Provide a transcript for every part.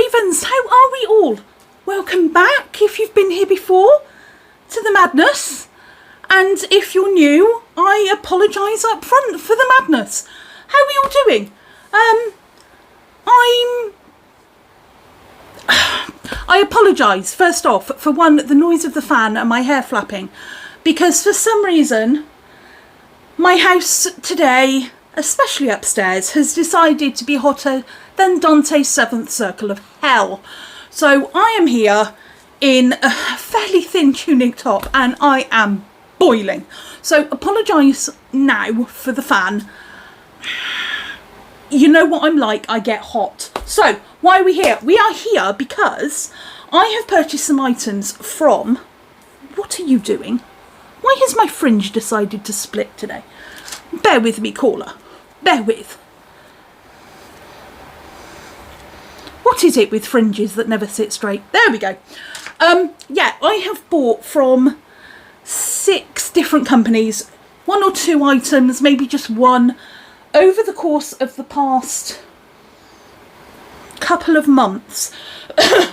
M.Ravens, how are we all? Welcome back if you've been here before to the madness, and if you're new, I apologise up front for the madness. How are we all doing? I apologise first off for the noise of the fan and my hair flapping, because for some reason my house today, especially upstairs, has decided to be hotter than Dante's seventh circle of hell. So I am here in a fairly thin tunic top and I am boiling. So apologise now for the fan. You know what I'm like, I get hot. So why are we here? We are here because I have purchased some items from... What are you doing? Why has my fringe decided to split today? Bear with me, caller. Bear with. What is it with fringes that never sit straight? There we go. Yeah, I have bought from 6 different companies, 1 or 2 items, maybe just one, over the course of the past couple of months.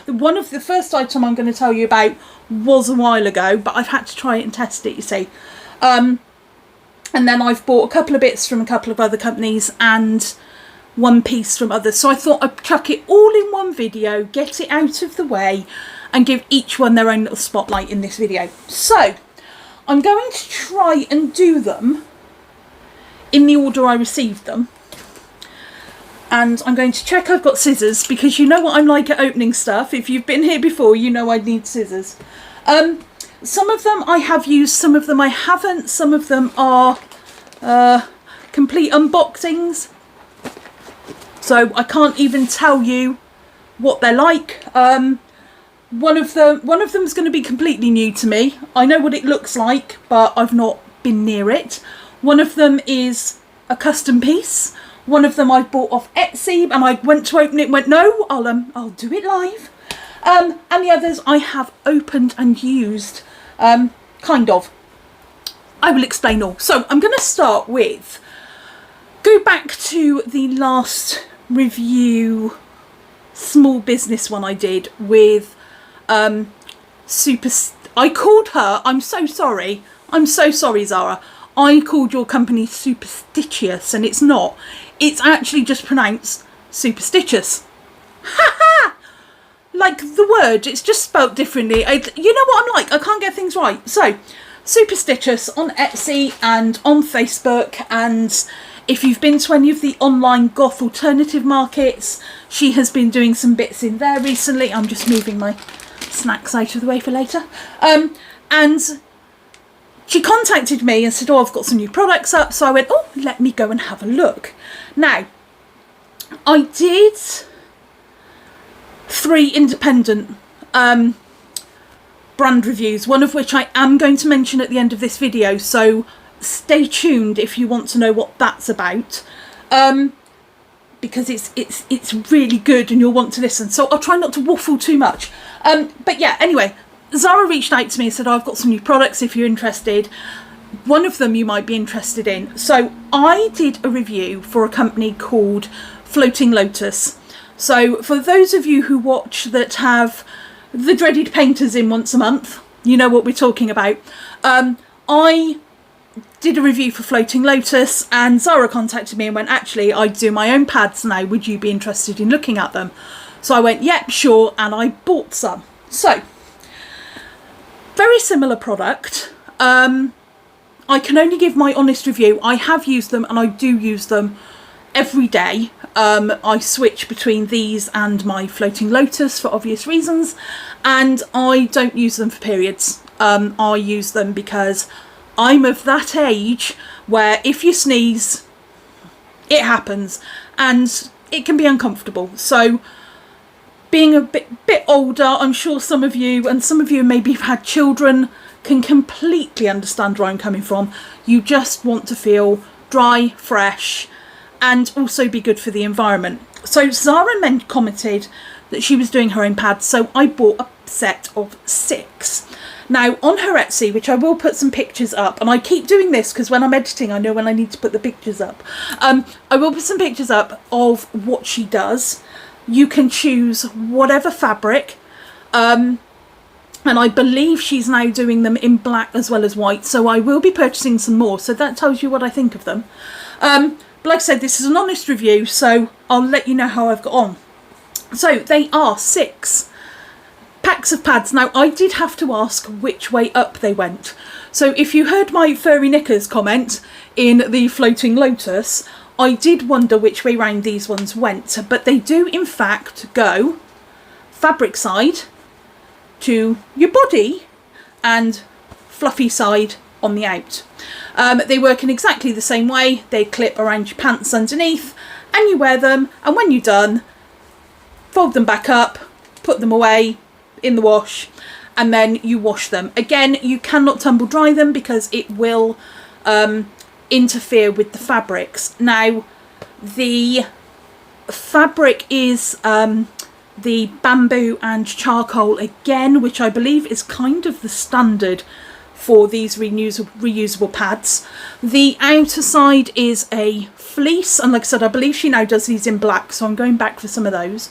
One of the first item I'm going to tell you about was a while ago, but I've had to try it and test it, you see. And then I've bought a couple of bits from a couple of other companies and one piece from others. So I thought I'd chuck it all in one video, get it out of the way, and give each one their own little spotlight in this video. So I'm going to try and do them in the order I received them. And I'm going to check I've got scissors, because you know what I'm like at opening stuff. If you've been here before, you know I need scissors. Some of them I have used, some of them I haven't. Some of them are complete unboxings, so I can't even tell you what they're like. One of them's going to be completely new to me. I know what it looks like, but I've not been near it. One of them is a custom piece. One of them I bought off Etsy, and I went to open it and went, no, I'll do it live. And the others I have opened and used, kind of. I will explain all. So I'm going to start with, go back to the last review, small business one I did with I called her, I'm so sorry Zara, I called your company Superstitchious, and it's not. It's actually just pronounced Superstitchious. Ha ha! Like the word, it's just spelt differently. You know what I'm like, I can't get things right. So, Superstitchious on Etsy and on Facebook, and if you've been to any of the online goth alternative markets, she has been doing some bits in there recently. I'm just moving my snacks out of the way for later. And she contacted me and said, oh, I've got some new products up. So I went, oh, let me go and have a look. Now, I did 3 independent brand reviews, one of which I am going to mention at the end of this video, so stay tuned if you want to know what that's about, because it's really good and you'll want to listen, so I'll try not to waffle too much. But yeah, anyway, Zara reached out to me and said, oh, I've got some new products if you're interested. One of them you might be interested in. So I did a review for a company called Floating Lotus. So for those of you who watch that have the dreaded painters in once a month, you know what we're talking about. I did a review for Floating Lotus, and Zara contacted me and went, actually, I do my own pads now, would you be interested in looking at them? So I went, yep, sure, and I bought some. So, very similar product. I can only give my honest review. I have used them, and I do use them every day. I switch between these and my Floating Lotus for obvious reasons, and I don't use them for periods. I use them because I'm of that age where if you sneeze, it happens, and it can be uncomfortable. So being a bit older, I'm sure some of you maybe have had children, can completely understand where I'm coming from. You just want to feel dry, fresh, and also be good for the environment. So Zara commented that she was doing her own pads, so I bought a set of 6. Now on her Etsy, which I will put some pictures up, and I keep doing this because when I'm editing I know when I need to put the pictures up, I will put some pictures up of what she does. you can choose whatever fabric, and I believe she's now doing them in black as well as white, so I will be purchasing some more, so that tells you what I think of them. But like I said, this is an honest review, so I'll let you know how I've got on. So they are 6 packs of pads. Now I did have to ask which way up they went, so if you heard my furry knickers comment in the floating lotus, I did wonder which way round these ones went, but they do in fact go fabric side to your body and fluffy side on the out. They work in exactly the same way. They clip around your pants underneath and you wear them, and when you're done, fold them back up, put them away in the wash, and then you wash them. Again, you cannot tumble dry them because it will interfere with the fabrics. Now the fabric is the bamboo and charcoal again, which I believe is kind of the standard for these reusable pads. The outer side is a fleece, and like I said, I believe she now does these in black, so I'm going back for some of those.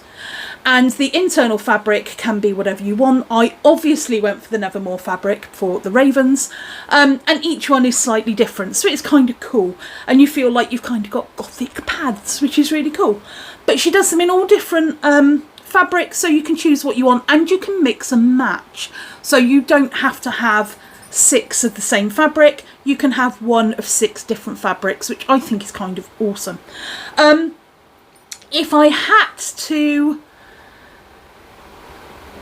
And the internal fabric can be whatever you want. I obviously went for the Nevermore fabric for the Ravens, and each one is slightly different, so it's kind of cool, and you feel like you've kind of got Gothic pads, which is really cool. But she does them in all different fabrics, so you can choose what you want, and you can mix and match, so you don't have to have 6 of the same fabric. You can have one of 6 different fabrics, which I think is kind of awesome. If I had to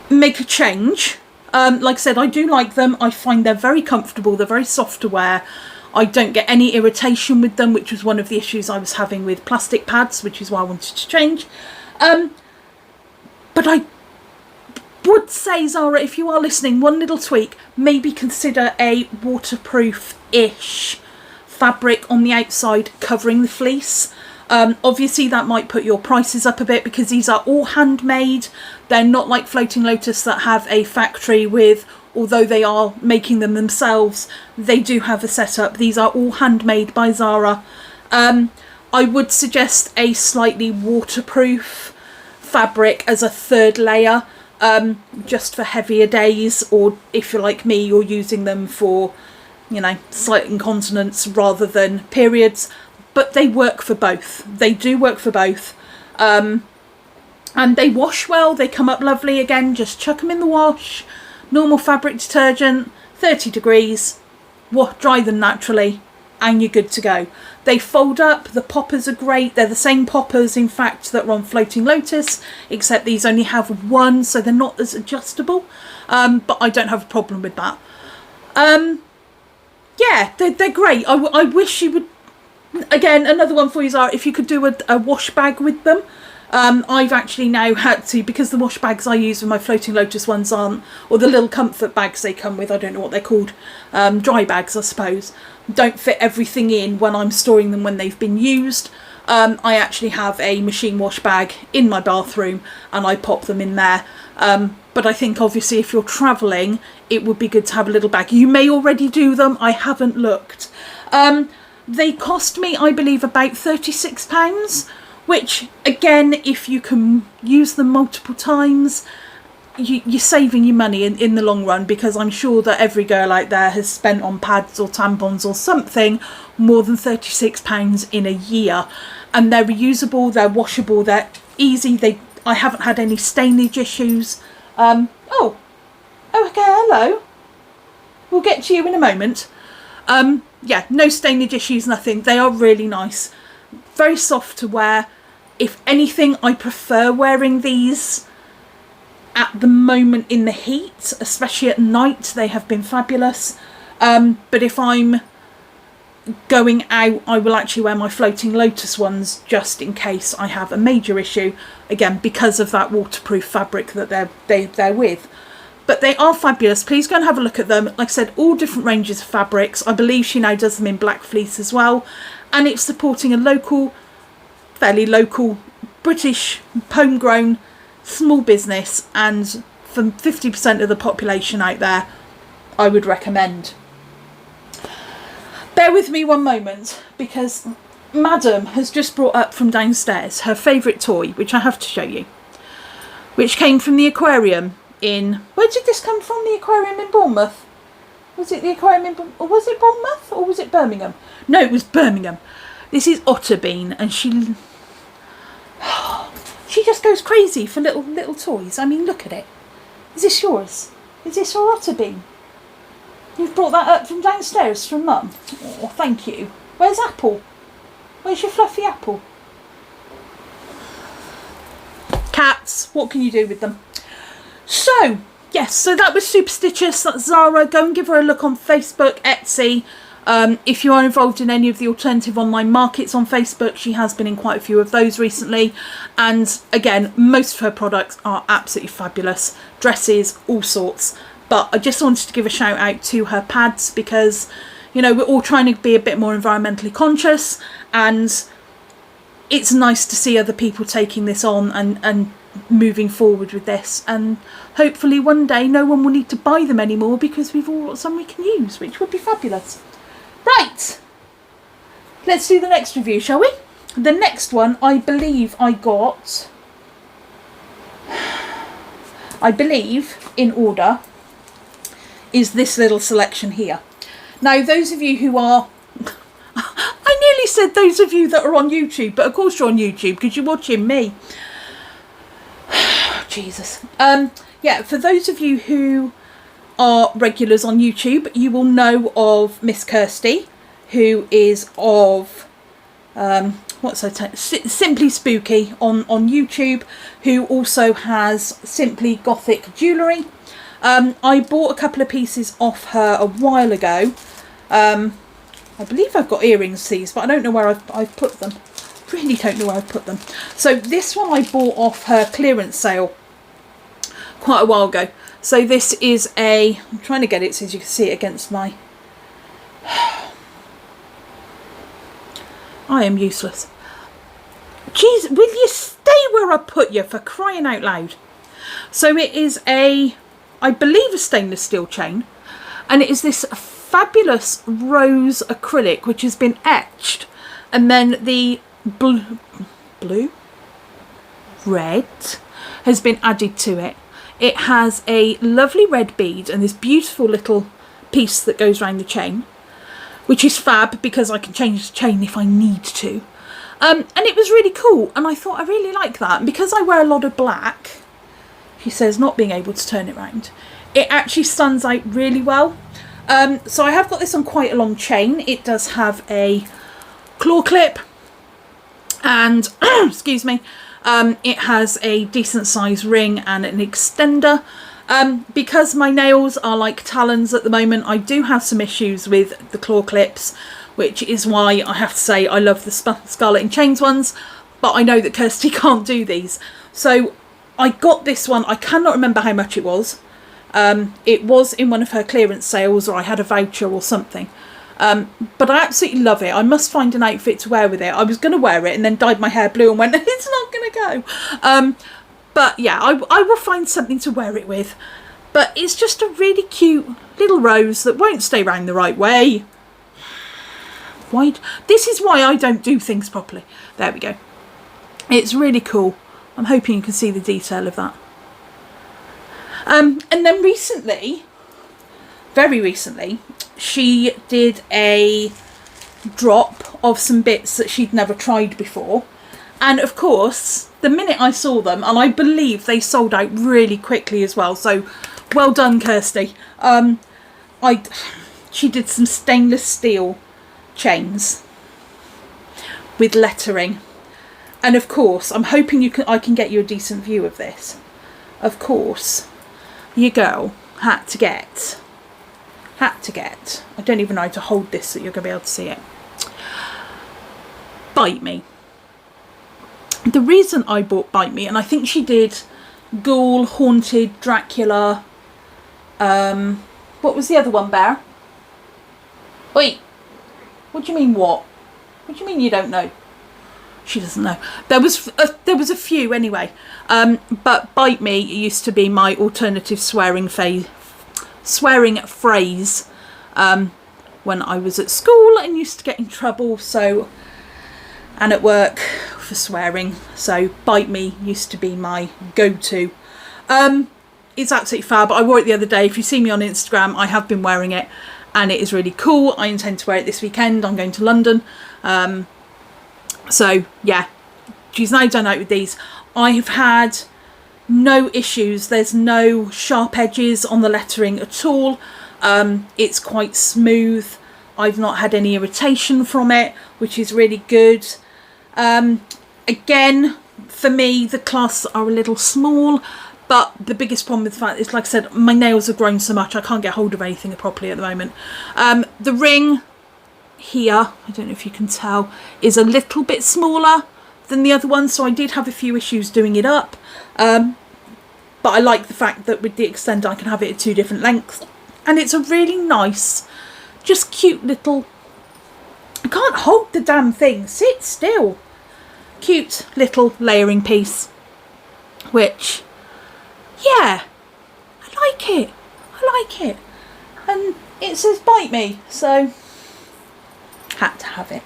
make a change, like I said, I do like them. I find they're very comfortable, they're very soft to wear. I don't get any irritation with them, which was one of the issues I was having with plastic pads, which is why I wanted to change. But I would say, Zara, if you are listening, one little tweak, maybe consider a waterproof-ish fabric on the outside covering the fleece. Obviously that might put your prices up a bit because these are all handmade. They're not like Floating Lotus that have a factory with, although they are making them themselves, they do have a setup. These are all handmade by Zara. I would suggest a slightly waterproof fabric as a third layer, just for heavier days, or if you're like me, you're using them for, you know, slight incontinence rather than periods. But they work for both. They do work for both. And they wash well. They come up lovely. Again, just chuck them in the wash. Normal fabric detergent, 30 degrees. Dry them naturally and you're good to go. They fold up. The poppers are great. They're the same poppers, in fact, that were on Floating Lotus, except these only have one, so they're not as adjustable. But I don't have a problem with that. Yeah, they're great. I wish you would... Again, another one for you, Zara, if you could do a wash bag with them. I've actually now had to, because the wash bags I use with my Floating Lotus ones aren't, or the little comfort bags they come with, I don't know what they're called, dry bags I suppose, don't fit everything in when I'm storing them when they've been used. I actually have a machine wash bag in my bathroom and I pop them in there. But I think obviously if you're travelling, it would be good to have a little bag. You may already do them, I haven't looked. They cost me, I believe, about £36, which again, if you can use them multiple times, you're saving your money in the long run, because I'm sure that every girl out there has spent on pads or tampons or something more than £36 in a year. And they're reusable, they're washable, they're easy. I haven't had any stainage issues. Oh, okay, hello. We'll get to you in a moment. Yeah, no stainage issues, nothing. They are really nice. Very soft to wear. If anything, I prefer wearing these at the moment in the heat, especially at night. They have been fabulous. But if I'm going out, I will actually wear my Floating Lotus ones just in case I have a major issue, again because of that waterproof fabric that they're with. But they are fabulous. Please go and have a look at them. Like I said, all different ranges of fabrics. I believe she now does them in black fleece as well, and it's supporting a local, fairly local British homegrown small business, and for 50% of the population out there, I would recommend. Bear with me one moment, because Madam has just brought up from downstairs her favourite toy, which I have to show you. which came from the aquarium in... Where did this come from? The aquarium in Bournemouth? Was it the aquarium in... Or was it Bournemouth? Or was it Birmingham? No, it was Birmingham. This is Otterbean, and she just goes crazy for little toys. I mean, look at it. Is this yours? Is this your Otterbean? You've brought that up from downstairs from Mum. Oh, thank you. Where's Apple? Where's your fluffy Apple? Cats, what can you do with them? So, yes, so that was Superstitchious. That's Zara. Go and give her a look on Facebook, Etsy. If you are involved in any of the alternative online markets on Facebook, she has been in quite a few of those recently. And again, most of her products are absolutely fabulous. Dresses, all sorts. But I just wanted to give a shout out to her pads because, you know, we're all trying to be a bit more environmentally conscious, and it's nice to see other people taking this on and moving forward with this. And hopefully one day no one will need to buy them anymore because we've all got some we can use, which would be fabulous. Right, let's do the next review, shall we? The next one, I believe in order, is this little selection here. Now, those of you who are... I nearly said those of you that are on YouTube, but of course you're on YouTube because you're watching me. Jesus. Yeah, for those of you who are regulars on YouTube, you will know of Miss Kirsty, who is of Simply Spooky on YouTube, who also has Simply Gothic Jewellery. I bought a couple of pieces off her a while ago. I believe I've got earrings to these, but I don't know where I've put them. Really don't know where I've put them. So this one I bought off her clearance sale quite a while ago. So this is I'm trying to get it so you can see it against my... I am useless. Jeez, will you stay where I put you, for crying out loud? So it is I believe a stainless steel chain, and it is this fabulous rose acrylic which has been etched, and then the red has been added to it. It has a lovely red bead and this beautiful little piece that goes around the chain, which is fab because I can change the chain if I need to. And it was really cool, and I thought I really like that. And because I wear a lot of black, she says, not being able to turn it round, it actually stands out really well. So I have got this on quite a long chain. It does have a claw clip and excuse me, it has a decent size ring and an extender. Because my nails are like talons at the moment, I do have some issues with the claw clips, which is why I have to say I love the Scarlet and Chains ones, but I know that Kirsty can't do these. So I got this one. I cannot remember how much it was. It was in one of her clearance sales, or I had a voucher or something. But I absolutely love it. I must find an outfit to wear with it. I was going to wear it and then dyed my hair blue and went, it's not going to go. But yeah, I will find something to wear it with. But it's just a really cute little rose that won't stay round the right way. This is why I don't do things properly. There we go. It's really cool. I'm hoping you can see the detail of that. And then recently, very recently, she did a drop of some bits that she'd never tried before. And of course, the minute I saw them, and I believe they sold out really quickly as well. So well done, Kirsty. She did some stainless steel chains with lettering. And of course, I'm hoping I can get you a decent view of this. Of course, your girl had to get, I don't even know how to hold this so you're going to be able to see it. Bite Me. The reason I bought Bite Me, and I think she did Ghoul, Haunted, Dracula, what was the other one, Bear? Wait, what do you mean what? What do you mean you don't know? She doesn't know. There was a few anyway, but Bite Me used to be my alternative swearing phrase when I was at school and used to get in trouble, and at work for swearing. So Bite Me used to be my go-to It's absolutely fab. I wore it the other day. If you see me on Instagram, I have been wearing it and it is really cool. I intend to wear it this weekend. I'm going to London. So yeah, she's now done out with these. I have had no issues. There's no sharp edges on the lettering at all. It's quite smooth. I've not had any irritation from it, which is really good. Again, for me, the clasps are a little small, but the biggest problem with the fact is, like I said, my nails have grown so much I can't get hold of anything properly at the moment. The ring here, I don't know if you can tell, is a little bit smaller than the other one, so I did have a few issues doing it up. But I like the fact that with the extender I can have it at 2 different lengths, and it's a really nice, just cute little, I can't hold the damn thing, sit still, cute little layering piece, which, yeah, I like it. I like it. And it says bite me, so had to have it.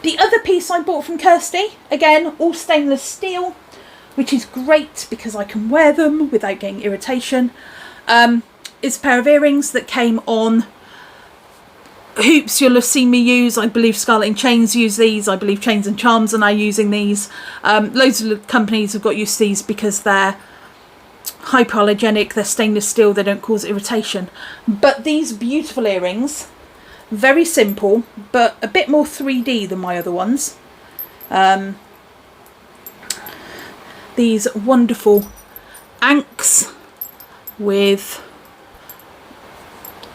The other piece I bought from Kirsty, again, all stainless steel, which is great because I can wear them without getting irritation. It's a pair of earrings that came on hoops you'll have seen me use. I believe Scarlet and Chains use these. I believe Chains and Charms are now using these. Loads of companies have got used to these because they're hypoallergenic, they're stainless steel, they don't cause irritation. But these beautiful earrings, very simple, but a bit more 3D than my other ones. These wonderful anks with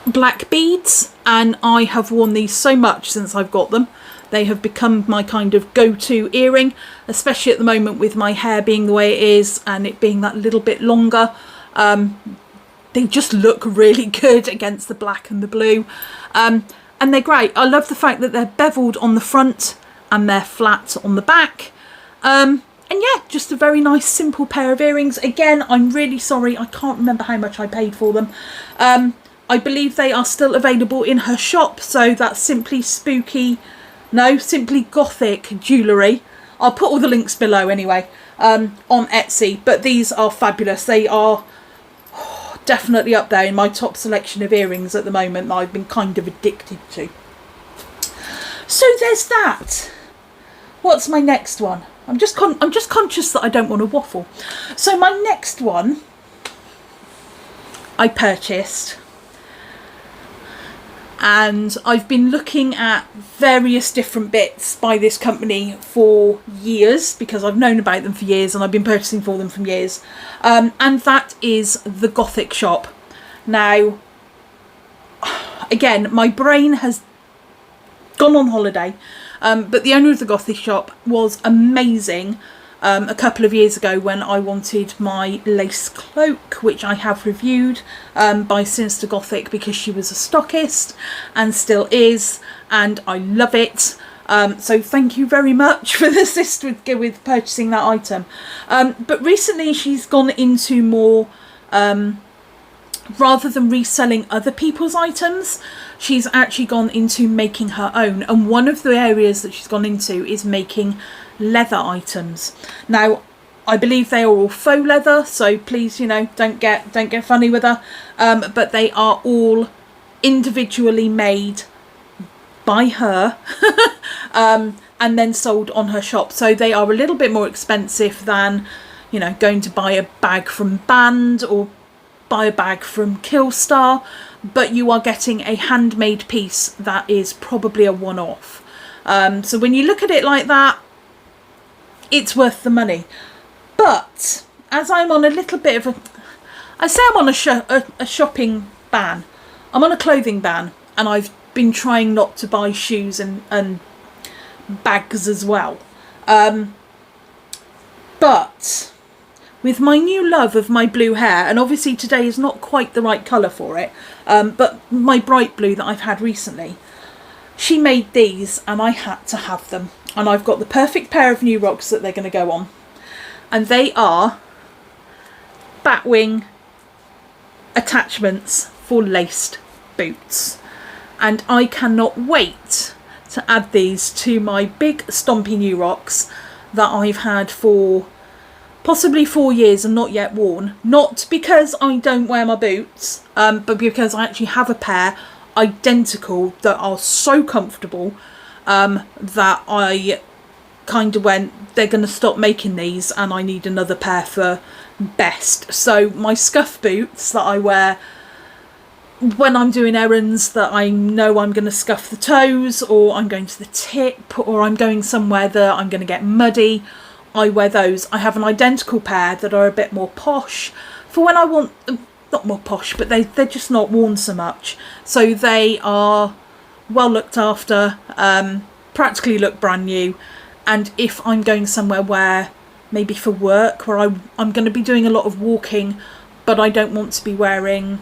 black beads, and I have worn these so much since I've got them. They have become my kind of go-to earring, especially at the moment with my hair being the way it is and it being that little bit longer. They just look really good against the black and the blue, and they're great. I love the fact that they're beveled on the front and they're flat on the back. And yeah, just a very nice simple pair of earrings. Again, I'm really sorry, I can't remember how much I paid for them. I believe they are still available in her shop, so that's Simply Gothic Jewellery. I'll put all the links below anyway, on Etsy, but these are fabulous. They are definitely up there in my top selection of earrings at the moment that I've been kind of addicted to. So there's that. What's my next one? I'm just conscious that I don't want to waffle. So my next one I purchased, and I've been looking at various different bits by this company for years because I've known about them for years and I've been purchasing for them for years, and that is the Gothic Shop. Now, again, my brain has gone on holiday, but the owner of the Gothic Shop was amazing a couple of years ago when I wanted my lace cloak, which I have reviewed, by Sinister Gothic, because she was a stockist and still is, and I love it. So thank you very much for the assist with purchasing that item. But recently she's gone into more, rather than reselling other people's items, she's actually gone into making her own. And one of the areas that she's gone into is making leather items. Now, I believe they are all faux leather, so please, you know, don't get funny with her. But they are all individually made by her and then sold on her shop. So they are a little bit more expensive than, you know, going to buy a bag from Band or buy a bag from Killstar, but you are getting a handmade piece that is probably a one-off. So when you look at it like that, it's worth the money. But as I'm on a little bit of I say I'm on a shopping ban. I'm on a clothing ban, and I've been trying not to buy shoes and bags as well. But with my new love of my blue hair, and obviously today is not quite the right colour for it, but my bright blue that I've had recently, she made these and I had to have them. And I've got the perfect pair of New Rocks that they're going to go on. And they are batwing attachments for laced boots. And I cannot wait to add these to my big stompy New Rocks that I've had for possibly 4 years and not yet worn. Not because I don't wear my boots, but because I actually have a pair identical that are so comfortable that I kind of went, they're going to stop making these and I need another pair for best. So my scuff boots that I wear when I'm doing errands that I know I'm going to scuff the toes, or I'm going to the tip, or I'm going somewhere that I'm going to get muddy, I wear those. I have an identical pair that are a bit more posh for when I want, not more posh, but they're just not worn so much. So they are well looked after, practically look brand new. And if I'm going somewhere where, maybe for work, where I'm going to be doing a lot of walking, but I don't want to be wearing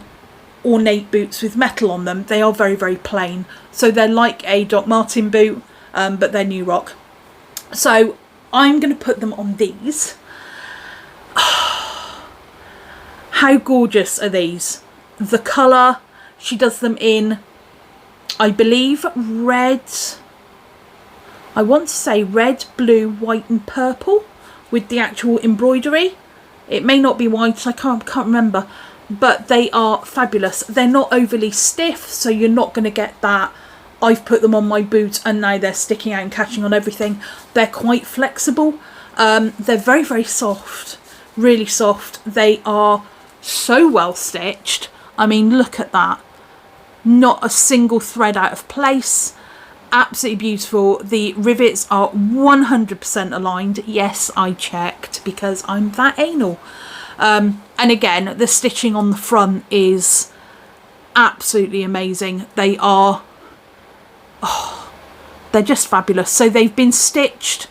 ornate boots with metal on them, they are very, very plain. So they're like a Doc Martin boot, but they're New Rock. So I'm going to put them on these. How gorgeous are these? The colour, she does them in, I believe, red. I want to say red, blue, white and purple with the actual embroidery. It may not be white, I can't remember. But they are fabulous. They're not overly stiff, so you're not going to get that I've put them on my boot and now they're sticking out and catching on everything. They're quite flexible. They're very, very soft. Really soft. They are so well stitched. I mean, look at that. Not a single thread out of place. Absolutely beautiful. The rivets are 100% aligned. Yes, I checked because I'm that anal. And again, the stitching on the front is absolutely amazing. They are, they're just fabulous. So they've been stitched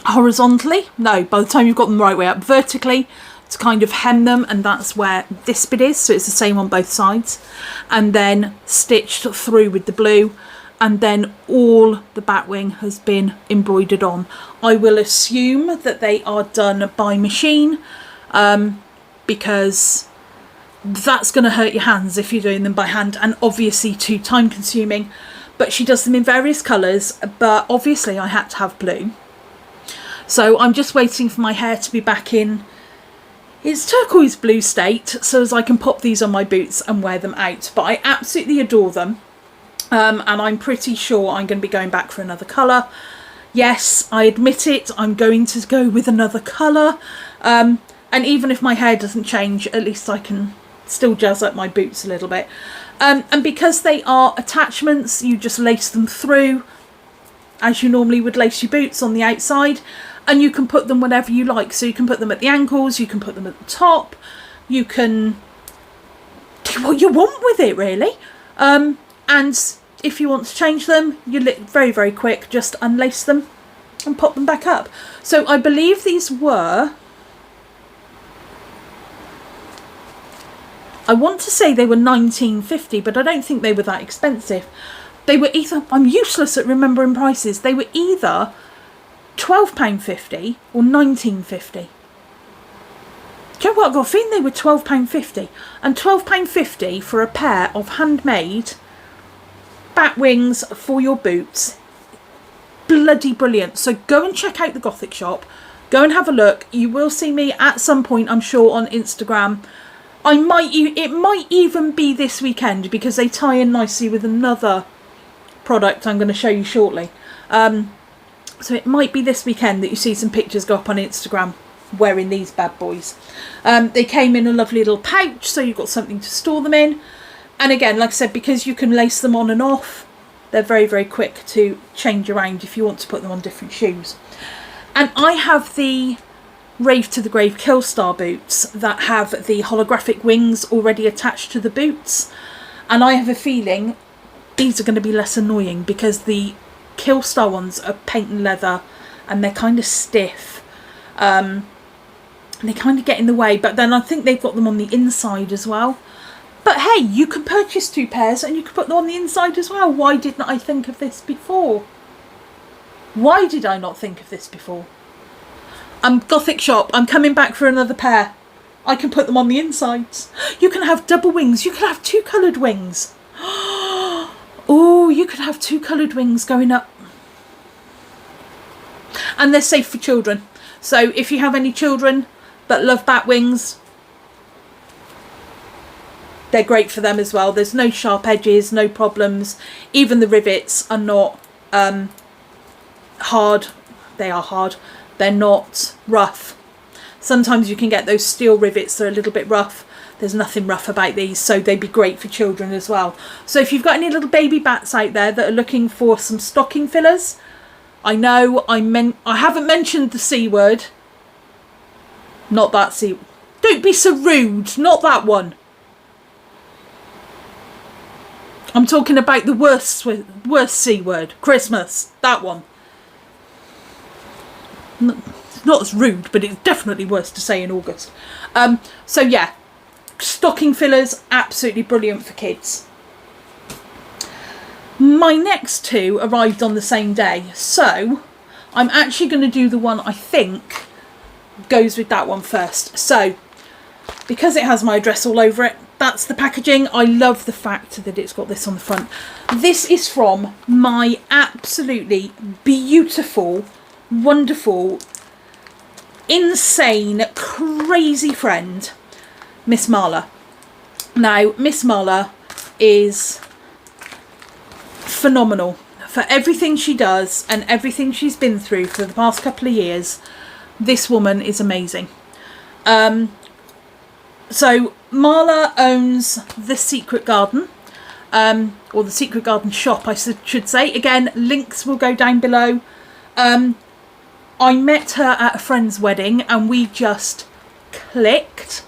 horizontally. No, by the time you've got them the right way up, vertically to kind of hem them, and that's where this bit is. So it's the same on both sides, and then stitched through with the blue, and then all the batwing has been embroidered on. I will assume that they are done by machine, because that's going to hurt your hands if you're doing them by hand, and obviously too time consuming. But she does them in various colours, but obviously I had to have blue. So I'm just waiting for my hair to be back in its turquoise blue state, so as I can pop these on my boots and wear them out. But I absolutely adore them. And I'm pretty sure I'm going to be going back for another colour. Yes, I admit it, I'm going to go with another colour. And even if my hair doesn't change, at least I can still jazz up my boots a little bit. And because they are attachments, you just lace them through as you normally would lace your boots on the outside. And you can put them whenever you like. So you can put them at the ankles, you can put them at the top. You can do what you want with it, really. And if you want to change them, you're very, very quick. Just unlace them and pop them back up. So I believe these were, I want to say they were £19.50, but I don't think they were that expensive. They were either, I'm useless at remembering prices, they were either £12.50 or £19.50. Do you know what? I got a feeling they were £12.50. And £12.50 for a pair of handmade bat wings for your boots. Bloody brilliant. So go and check out the Gothic Shop. Go and have a look. You will see me at some point, I'm sure, on Instagram. It might even be this weekend, because they tie in nicely with another product I'm going to show you shortly. So it might be this weekend that you see some pictures go up on Instagram wearing these bad boys. They came in a lovely little pouch, so you've got something to store them in. And again, like I said, because you can lace them on and off, they're very, very quick to change around if you want to put them on different shoes. And I have the Rave to the Grave Killstar boots that have the holographic wings already attached to the boots. And I have a feeling these are going to be less annoying, because the Killstar ones are paint and leather and they're kind of stiff. And they kind of get in the way, but then I think they've got them on the inside as well. But hey, you can purchase 2 pairs and you can put them on the inside as well. Why didn't I think of this before? Why did I not think of this before? Gothic Shop, I'm coming back for another pair. I can put them on the insides. You can have double wings. You can have 2 coloured wings. Oh, you could have 2 coloured wings going up. And they're safe for children. So if you have any children that love bat wings, they're great for them as well. There's no sharp edges, no problems. Even the rivets are not hard. They are hard. They're not rough. Sometimes you can get those steel rivets that are a little bit rough. There's nothing rough about these, so they'd be great for children as well. So if you've got any little baby bats out there that are looking for some stocking fillers, I know I haven't mentioned the C word. Not that C. Don't be so rude. Not that one. I'm talking about the worst C word. Christmas. That one. Not as rude, but it's definitely worse to say in August. So yeah. Stocking fillers, absolutely brilliant for kids. My next two arrived on the same day, so I'm actually going to do the one I think goes with that one first. So because it has my address all over it, that's the packaging. I love the fact that it's got this on the front. This is from my absolutely beautiful, wonderful, insane, crazy friend, Miss Marla. Now, Miss Marla is phenomenal for everything she does and everything she's been through for the past couple of years. This woman is amazing. So Marla owns The Secret Garden, or The Secret Garden Shop, I should say. Again, links will go down below. I met her at a friend's wedding and we just clicked.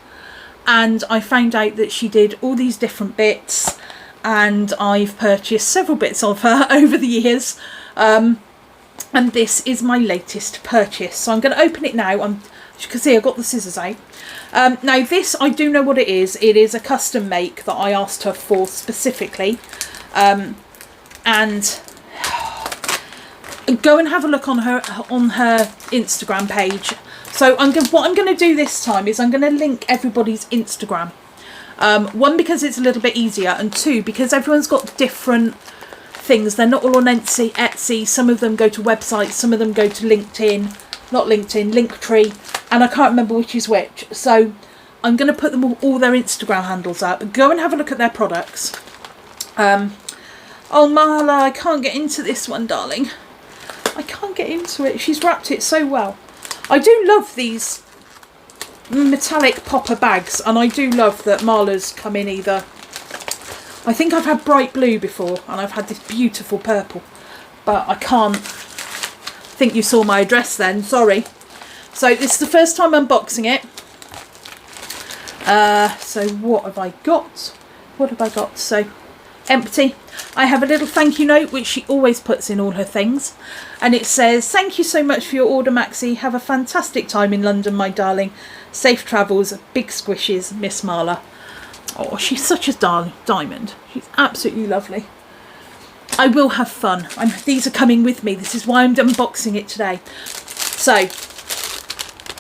And I found out that she did all these different bits, and I've purchased several bits of her over the years. And this is my latest purchase. So I'm going to open it now. As you can see, I've got the scissors out. Now this, I do know what it is. It is a custom make that I asked her for specifically. And go and have a look on her Instagram page. So what I'm going to do this time is I'm going to link everybody's Instagram. One, because it's a little bit easier, and two, because everyone's got different things. They're not all on Etsy. Some of them go to websites, some of them go to LinkedIn, not LinkedIn, Linktree, and I can't remember which is which. So I'm going to put them all their Instagram handles up. Go and have a look at their products. Oh, Marla, I can't get into this one, darling. I can't get into it. She's wrapped it so well. I do love these metallic popper bags, and I do love that Marla's come in either. I think I've had bright blue before, and I've had this beautiful purple, but I can't think you saw my address then, sorry. So this is the first time unboxing it. So what have I got? What have I got? So empty. I have a little thank you note which she always puts in all her things, and it says, "Thank you so much for your order, Maxie. Have a fantastic time in London, my darling. Safe travels. Big squishes, Miss Marla." Oh, she's such a diamond. She's absolutely lovely. I will have fun. These are coming with me. This is why I'm unboxing it today. So,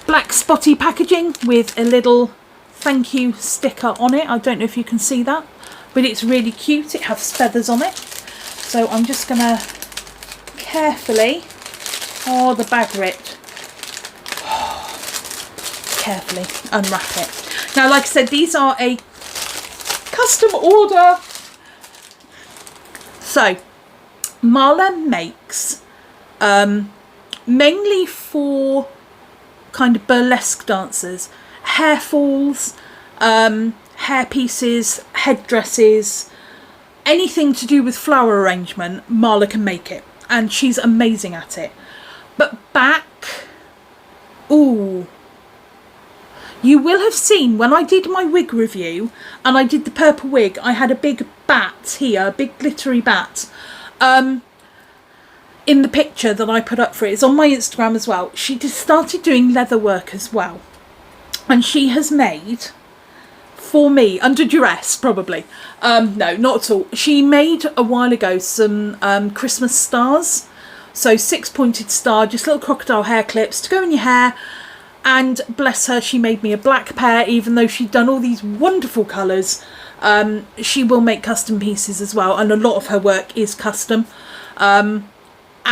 black spotty packaging with a little thank you sticker on it. I don't know if you can see that, but it's really cute. It has feathers on it. So I'm just going to carefully, oh, the bag ripped, carefully unwrap it. Now, like I said, these are a custom order. So Marla makes mainly for kind of burlesque dancers, hair falls, hair pieces, headdresses, anything to do with flower arrangement. Marla can make it, and she's amazing at it. But back, ooh, you will have seen when I did my wig review and I did the purple wig, I had a big bat here, a big glittery bat, in the picture that I put up for it. It's on my Instagram as well. She just started doing leather work as well, and she has made for me, under duress probably, no, not at all. She made a while ago some Christmas stars, so 6-pointed star, just little crocodile hair clips to go in your hair. And bless her, she made me a black pair. Even though she'd done all these wonderful colours, she will make custom pieces as well, and a lot of her work is custom. And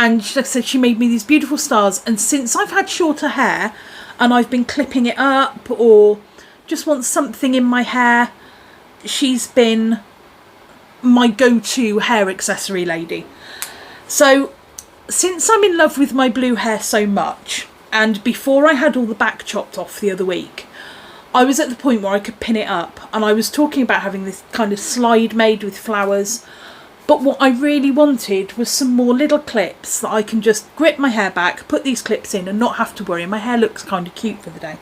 And like I said, she made me these beautiful stars. And since I've had shorter hair and I've been clipping it up or just want something in my hair, she's been my go-to hair accessory lady. So since I'm in love with my blue hair so much, and before I had all the back chopped off the other week, I was at the point where I could pin it up, and I was talking about having this kind of slide made with flowers. But what I really wanted was some more little clips that I can just grip my hair back, put these clips in and not have to worry. My hair looks kind of cute for the day.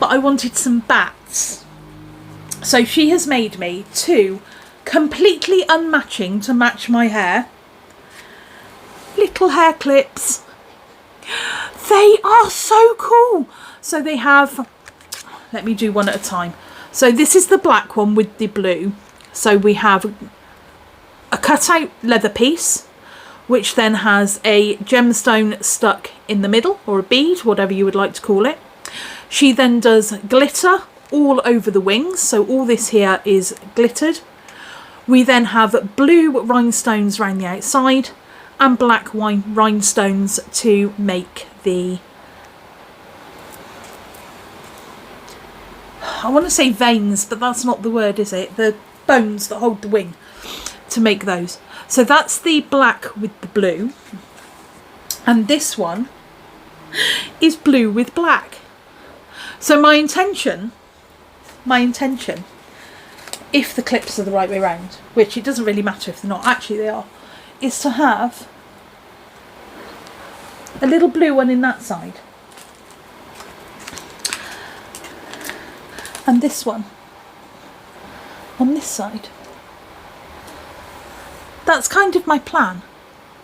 But I wanted some bats. So she has made me 2 completely unmatching to match my hair little hair clips. They are so cool. So they have, let me do one at a time. So this is the black one with the blue. So we have a cutout leather piece, which then has a gemstone stuck in the middle, or a bead, whatever you would like to call it. She then does glitter all over the wings, so all this here is glittered. We then have blue rhinestones around the outside and black rhinestones to make the, I want to say veins, but that's not the word, is it? The bones that hold the wing, to make those. So that's the black with the blue, and this one is blue with black. So my intention, if the clips are the right way round, which it doesn't really matter if they're not, actually they are, is to have a little blue one in that side and this one on this side. That's kind of my plan.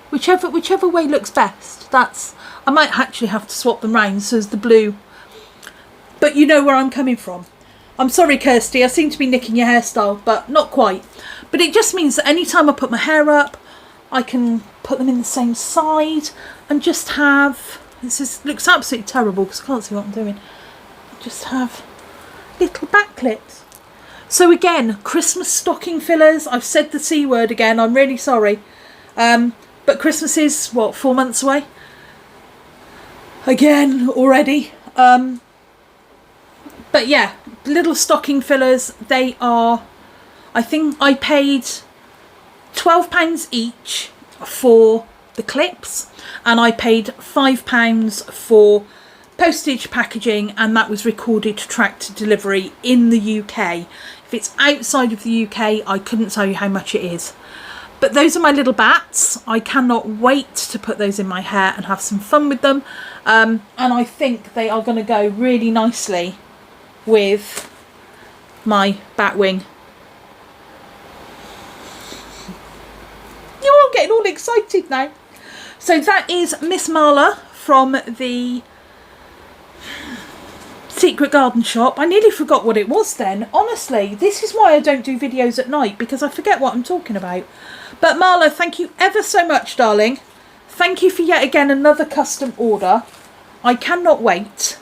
Whichever way looks best. That's, I might actually have to swap them round so as the blue, but you know where I'm coming from. I'm sorry, Kirsty, I seem to be nicking your hairstyle, but not quite. But it just means that anytime I put my hair up, I can put them in the same side and just have, looks absolutely terrible because I can't see what I'm doing, just have little back clips. So again, Christmas stocking fillers. I've said the C word again, I'm really sorry. But Christmas is, what, 4 months away? Again, already. But yeah, little stocking fillers, they are, I think I paid £12 each for the clips, and I paid £5 for postage, packaging, and that was recorded, tracked delivery in the UK. If it's outside of the UK, I couldn't tell you how much it is. But those are my little bats. I cannot wait to put those in my hair and have some fun with them. And I think they are going to go really nicely with my bat wing. I'm getting all excited now. So that is Miss Marla from the Secret Garden Shop. I nearly forgot what it was then. Honestly, this is why I don't do videos at night, because I forget what I'm talking about. But Marla, thank you ever so much, darling. Thank you for yet again another custom order. I cannot wait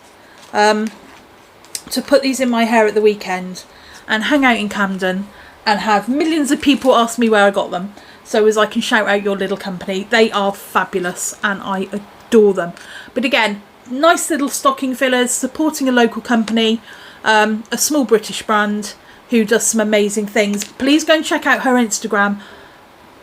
to put these in my hair at the weekend and hang out in Camden and have millions of people ask me where I got them, so as I can shout out your little company. They are fabulous and I adore them. But again, nice little stocking fillers, supporting a local company, a small British brand who does some amazing things. Please go and check out her Instagram.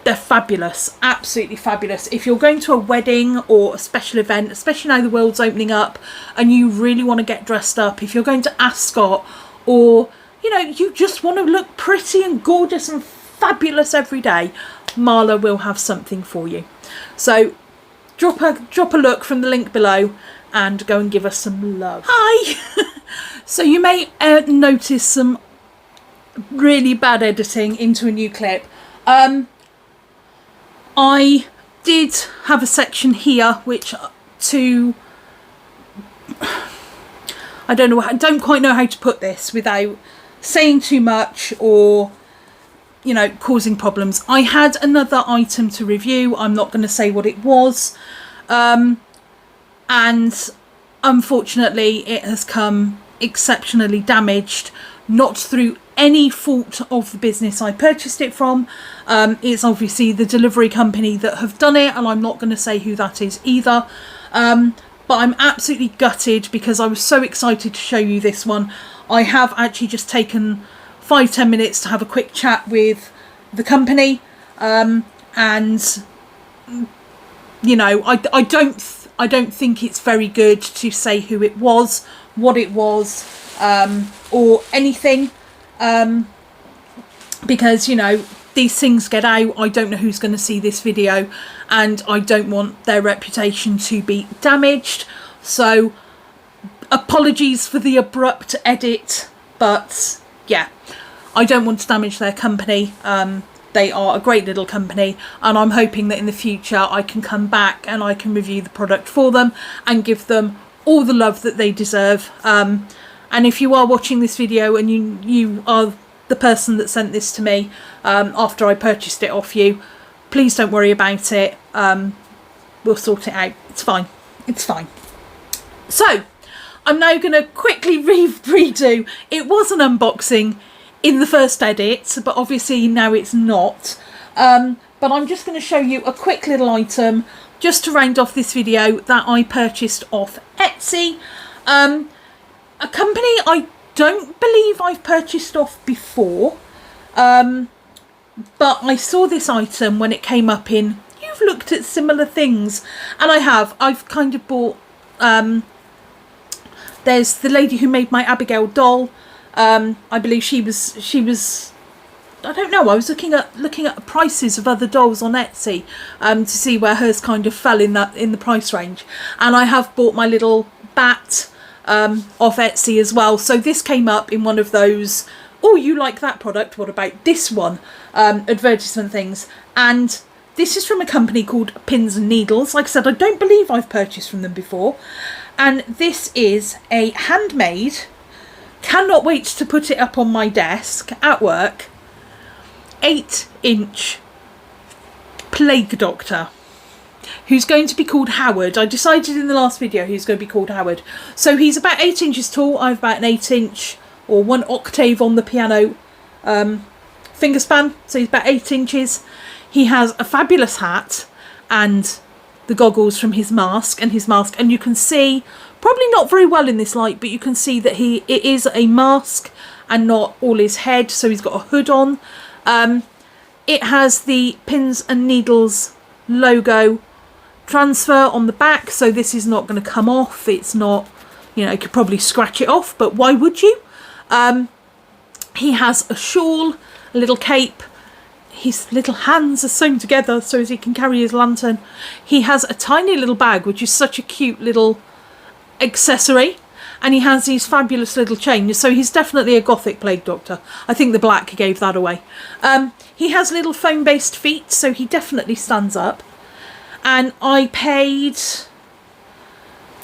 They're fabulous, absolutely fabulous. If you're going to a wedding or a special event, especially now the world's opening up and you really want to get dressed up, if you're going to Ascot, or you know, you just want to look pretty and gorgeous and fabulous every day, Marla will have something for you. So drop a look from the link below and go and give us some love. Hi! So you may notice some really bad editing into a new clip. I did have a section here which I don't quite know how to put this without saying too much or, you know, causing problems. I had another item to review. I'm not going to say what it was. And unfortunately it has come exceptionally damaged, not through any fault of the business I purchased it from. It's obviously the delivery company that have done it, and I'm not going to say who that is either. But I'm absolutely gutted because I was so excited to show you this one. I have actually just taken 5-10 minutes to have a quick chat with the company, and you know, I don't think it's very good to say who it was, what it was, or anything, because, you know, these things get out. I don't know who's going to see this video, and I don't want their reputation to be damaged. So apologies for the abrupt edit, but yeah, I don't want to damage their company. They are a great little company, and I'm hoping that in the future I can come back and I can review the product for them and give them all the love that they deserve. And if you are watching this video and you are the person that sent this to me after I purchased it off you, please don't worry about it. We'll sort it out. It's fine. It's fine. So I'm now going to quickly redo. It was an unboxing in the first edit, but obviously now it's not. But I'm just going to show you a quick little item just to round off this video that I purchased off Etsy. A company I don't believe I've purchased off before, but I saw this item when it came up in "You've looked at similar things," and I have. I've kind of bought, there's the lady who made my Abigail doll. I believe she was I don't know, I was looking at prices of other dolls on Etsy to see where hers kind of fell in the price range, and I have bought my little bat off Etsy as well. So this came up in one of those, "Oh, you like that product, what about this one?" Advertisement things. And this is from a company called Pins and Needles. Like I said, I don't believe I've purchased from them before, and this is a handmade, cannot wait to put it up on my desk at work, 8-inch plague doctor, who's going to be called Howard. I decided in the last video he's going to be called Howard. So he's about 8 inches tall. I've about an 8-inch or 1 octave on the piano finger span, so he's about 8 inches. He has a fabulous hat and the goggles from his mask, and you can see, probably not very well in this light, but you can see that it is a mask and not all his head, so he's got a hood on. It has the Pins and Needles logo transfer on the back, so this is not going to come off. It's not, you know, you could probably scratch it off, but why would you? He has a shawl, a little cape. His little hands are sewn together so as he can carry his lantern. He has a tiny little bag, which is such a cute little accessory, and he has these fabulous little chains, so he's definitely a Gothic plague doctor. I think the black gave that away. He has little foam based feet, so he definitely stands up. And I paid,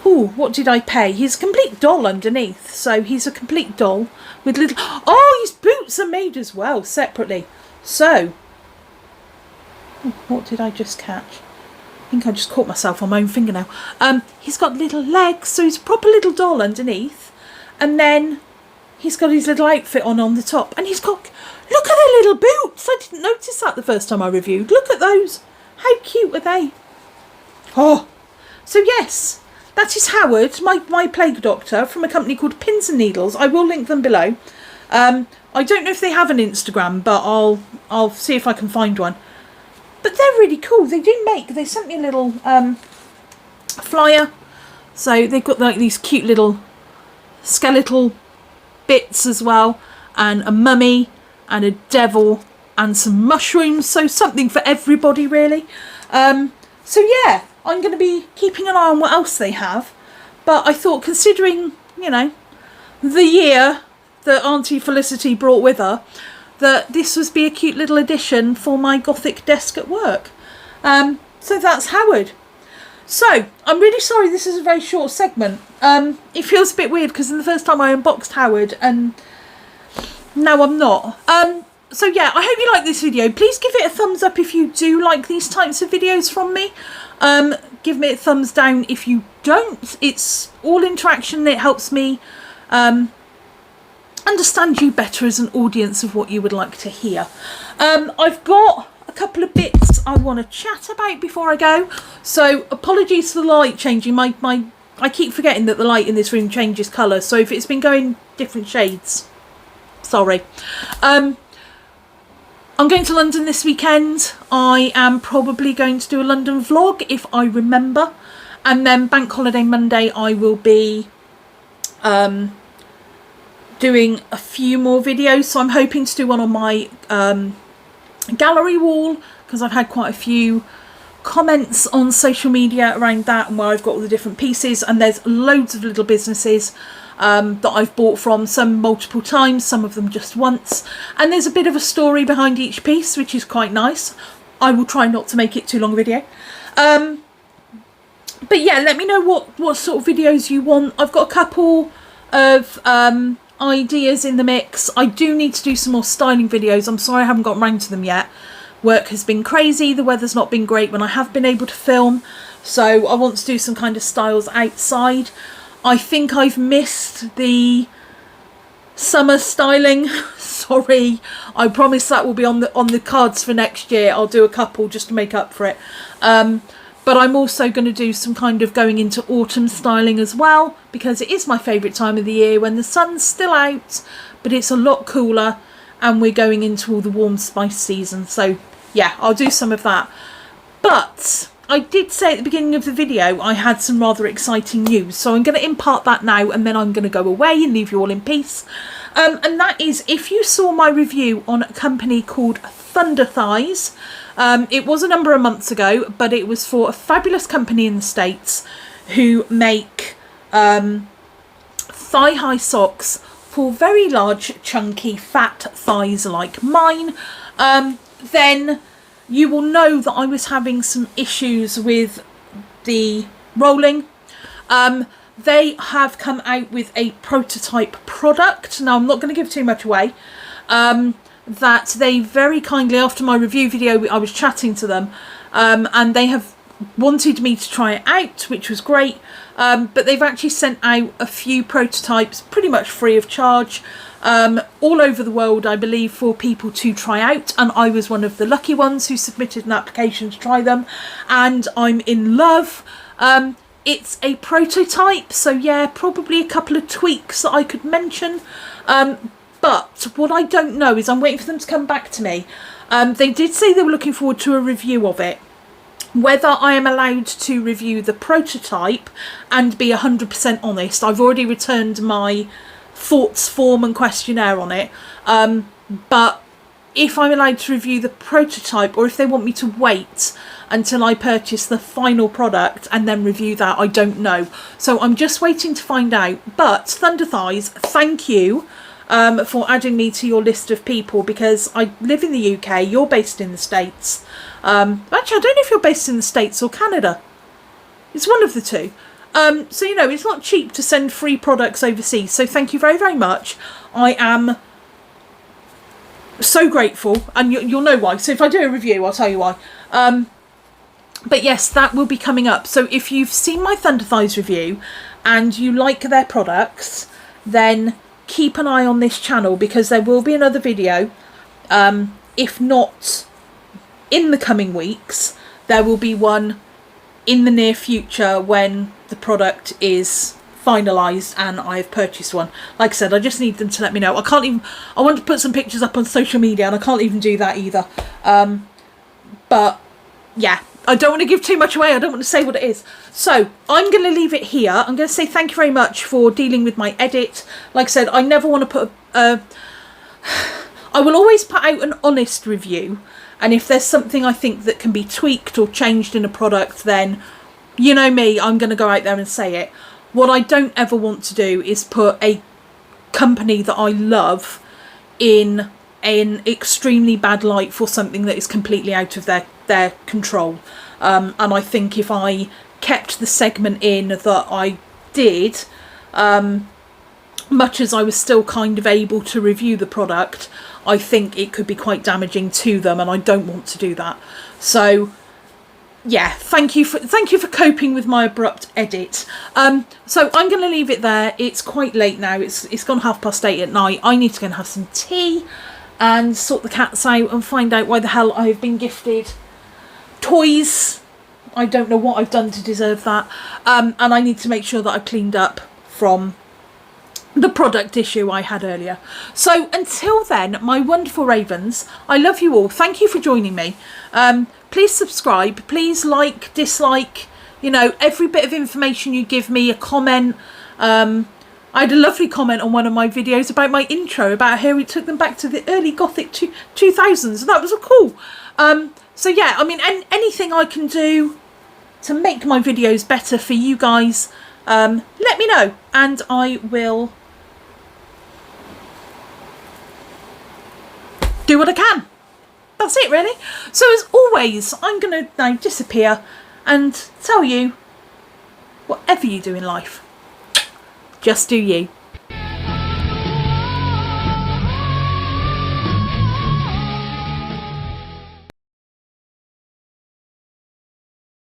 what did I pay? He's a complete doll underneath, so he's a complete doll with little, his boots are made as well separately. So what did I just catch? I think I just caught myself on my own finger now. He's got little legs, so he's a proper little doll underneath, and then he's got his little outfit on the top, and he's got, look at their little boots. I didn't notice that the first time I reviewed. Look at those. How cute are they? Oh, so yes, that is Howard, my plague doctor, from a company called Pins and Needles. I will link them below. I don't know if they have an Instagram, but I'll see if I can find one. But they're really cool. They sent me a little flyer. So they've got like these cute little skeletal bits as well, and a mummy and a devil and some mushrooms. So something for everybody really. So yeah, I'm going to be keeping an eye on what else they have. But I thought, considering, you know, the year that Auntie Felicity brought with her, that this would be a cute little addition for my Gothic desk at work. So that's Howard. So I'm really sorry this is a very short segment. It feels a bit weird because in the first time I unboxed Howard, and now I'm not. So yeah, I hope you like this video. Please give it a thumbs up if you do like these types of videos from me. Give me a thumbs down if you don't. It's all interaction. It helps me understand you better as an audience of what you would like to hear. I've got a couple of bits I want to chat about before I go. So apologies for the light changing. I keep forgetting that the light in this room changes colour. So if it's been going different shades, sorry. I'm going to London this weekend. I am probably going to do a London vlog if I remember. And then Bank Holiday Monday I will be doing a few more videos. So I'm hoping to do one on my gallery wall, because I've had quite a few comments on social media around that and where I've got all the different pieces, and there's loads of little businesses that I've bought from, some multiple times, some of them just once, and there's a bit of a story behind each piece, which is quite nice. I will try not to make it too long a video. But yeah, let me know what sort of videos you want. I've got a couple of ideas in the mix. I do need to do some more styling videos. I'm sorry I haven't got around to them yet. Work has been crazy, the weather's not been great when I have been able to film, so I want to do some kind of styles outside. I think I've missed the summer styling. Sorry, I promise that will be on the cards for next year. I'll do a couple just to make up for it. But I'm also going to do some kind of going into autumn styling as well, because it is my favourite time of the year when the sun's still out, but it's a lot cooler and we're going into all the warm spice season. So yeah, I'll do some of that. But I did say at the beginning of the video I had some rather exciting news, so I'm going to impart that now, and then I'm going to go away and leave you all in peace. And that is, if you saw my review on a company called Thunder Thighs, it was a number of months ago, but it was for a fabulous company in the States who make thigh-high socks for very large, chunky, fat thighs like mine. Then you will know that I was having some issues with the rolling. They have come out with a prototype product. Now, I'm not going to give too much away. That they very kindly, after my review video, I was chatting to them, and they have wanted me to try it out, which was great. But they've actually sent out a few prototypes pretty much free of charge, all over the world, I believe, for people to try out, and I was one of the lucky ones who submitted an application to try them, and I'm in love. It's a prototype, so yeah, probably a couple of tweaks that I could mention, but what I don't know is I'm waiting for them to come back to me. They did say they were looking forward to a review of it. Whether I am allowed to review the prototype and be 100% honest, I've already returned my thoughts form and questionnaire on it, but if I'm allowed to review the prototype, or if they want me to wait until I purchase the final product and then review that, I don't know. So I'm just waiting to find out. But Thunder Thighs, thank you for adding me to your list of people, because I live in the UK, you're based in the States. Actually, I don't know if you're based in the States or Canada. It's one of the two. So, you know, it's not cheap to send free products overseas. So thank you very, very much. I am so grateful, and you'll know why. So if I do a review, I'll tell you why. But yes, that will be coming up. So if you've seen my Thunder Thighs review and you like their products, then keep an eye on this channel, because there will be another video. If not in the coming weeks, there will be one in the near future when the product is finalised and I've purchased one. Like I said, I just need them to let me know. I want to put some pictures up on social media, and I can't even do that either. But yeah, I don't want to give too much away. I don't want to say what it is. So I'm going to leave it here. I'm going to say thank you very much for dealing with my edit. Like I said, I never want to put I will always put out an honest review, and if there's something I think that can be tweaked or changed in a product, then you know me, I'm going to go out there and say it. What I don't ever want to do is put a company that I love in an extremely bad light for something that is completely out of their control. And I think if I kept the segment in that I did, much as I was still kind of able to review the product, I think it could be quite damaging to them, and I don't want to do that. So yeah, thank you for coping with my abrupt edit. So I'm going to leave it there. It's quite late now. It's gone 8:30 at night. I need to go and have some tea and sort the cats out and find out why the hell I've been gifted toys. I don't know what I've done to deserve that. And I need to make sure that I've cleaned up from the product issue I had earlier. So until then, my wonderful ravens, I love you all. Thank you for joining me. Please subscribe, please like, dislike, you know, every bit of information you give me, a comment. I had a lovely comment on one of my videos about my intro, about how it took them back to the early Gothic 2000s. That was cool. So yeah, I mean, anything I can do to make my videos better for you guys, let me know, and I will do what I can. That's it, really. So as always, I'm going to now disappear and tell you, whatever you do in life, just do you.